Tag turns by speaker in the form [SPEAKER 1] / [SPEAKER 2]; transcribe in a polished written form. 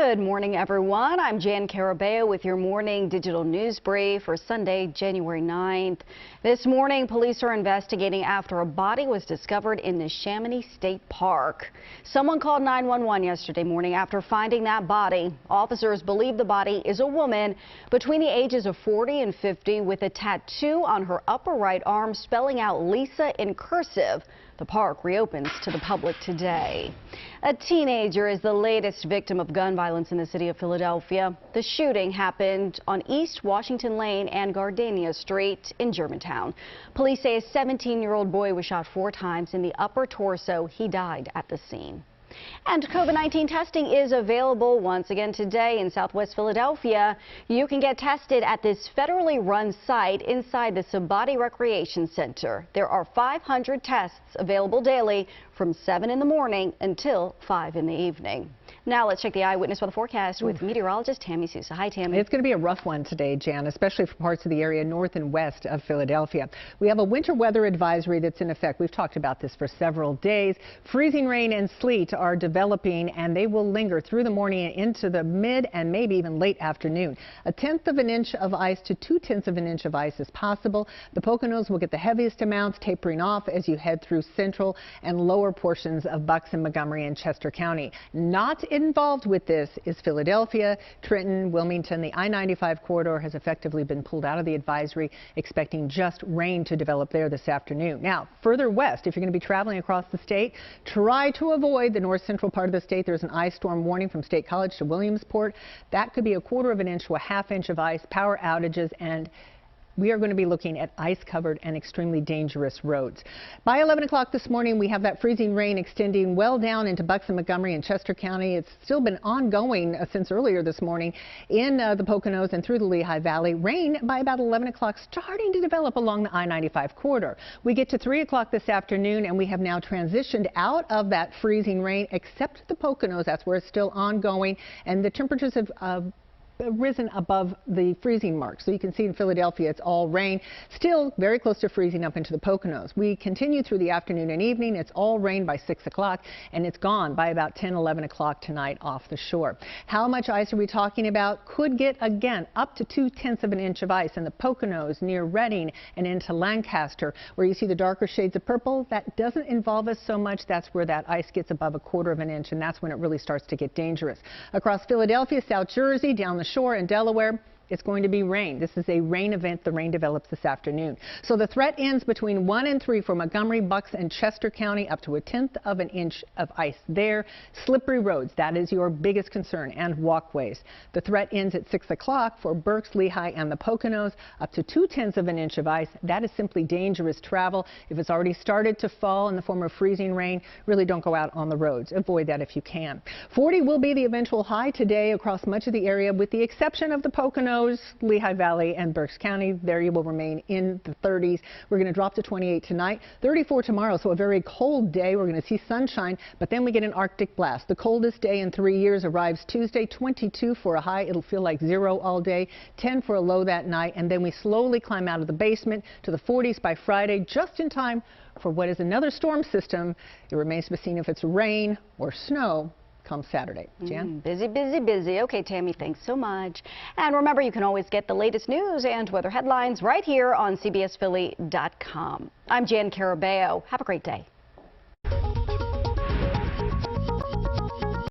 [SPEAKER 1] Good morning, everyone. I'm Jan Carabeo with your morning digital news brief for Sunday, January 9th. This morning, police are investigating after a body was discovered in the Chamonix State Park. Someone called 911 yesterday morning after finding that body. Officers believe the body is a woman between the ages of 40 and 50 with a tattoo on her upper right arm spelling out Lisa in cursive. The park reopens to the public today. A teenager is the latest victim of gun violence in the city of Philadelphia. The shooting happened on East Washington Lane and Gardenia Street in Germantown. Police say a 17-year-old boy was shot 4 times in the upper torso. He died at the scene. And COVID-19 testing is available once again today in Southwest Philadelphia. You can get tested at this federally run site inside the Sabati Recreation Center. There are 500 tests available daily from 7 in the morning until 5 in the evening. Now let's check the eyewitness weather forecast with meteorologist Tammy Sousa. Hi, Tammy.
[SPEAKER 2] It's going to be a rough one today, Jan, especially for parts of the area north and west of Philadelphia. We have a winter weather advisory that's in effect. We've talked about this for several days. Freezing rain and sleet are developing, and they will linger through the morning and into the mid and maybe even late afternoon. 1/10 of an inch of ice to 2/10 of an inch of ice is possible. The Poconos will get the heaviest amounts, tapering off as you head through central and lower portions of Bucks and Montgomery and Chester County. Not involved with this is Philadelphia, Trenton, Wilmington. The I-95 corridor has effectively been pulled out of the advisory, expecting just rain to develop there this afternoon. Now, further west, if you're going to be traveling across the state, try to avoid the north central part of the state. There's an ice storm warning from State College to Williamsport. That could be 1/4 of an inch to 1/2 inch of ice, power outages, and we are going to be looking at ice-covered and extremely dangerous roads. By 11 o'clock this morning, we have that freezing rain extending well down into Bucks and Montgomery and Chester County. It's still been ongoing since earlier this morning in the Poconos and through the Lehigh Valley. Rain by about 11 o'clock starting to develop along the I-95 corridor. We get to 3 o'clock this afternoon, and we have now transitioned out of that freezing rain, except the Poconos. That's where it's still ongoing, and the temperatures have risen above the freezing mark. So you can see in Philadelphia it's all rain, still very close to freezing up into the Poconos. We continue through the afternoon and evening. It's all rain by 6 o'clock, and it's gone by about 10, 11 o'clock tonight off the shore. How much ice are we talking about? Could get, again, up to 2/10 of an inch of ice in the Poconos near Reading and into Lancaster, where you see the darker shades of purple. That doesn't involve us so much. That's where that ice gets above 1/4 of an inch, and that's when it really starts to get dangerous. Across Philadelphia, South Jersey, down the shore in Delaware, it's going to be rain. This is a rain event. The rain develops this afternoon. So the threat ends between 1 and 3 for Montgomery, Bucks, and Chester County, up to 1/10 of an inch of ice there. Slippery roads, that is your biggest concern, and walkways. The threat ends at 6 o'clock for Berks, Lehigh, and the Poconos, up to 2/10 of an inch of ice. That is simply dangerous travel. If it's already started to fall in the form of freezing rain, really don't go out on the roads. Avoid that if you can. 40 will be the eventual high today across much of the area, with the exception of the Poconos, Lehigh Valley, and Berks County. There you will remain in the 30s. We're going to drop to 28 tonight, 34 tomorrow, so a very cold day. We're going to see sunshine, but then we get an Arctic blast. The coldest day in 3 years arrives Tuesday, 22 for a high. It'll feel like 0 all day, 10 for a low that night, and then we slowly climb out of the basement to the 40s by Friday, just in time for what is another storm system. It remains to be seen if it's rain or snow come Saturday. Jan?
[SPEAKER 1] Busy, busy, busy. Okay, Tammy, thanks so much. And remember, you can always get the latest news and weather headlines right here on CBSPhilly.com. I'm Jan Carabeo. Have a great day.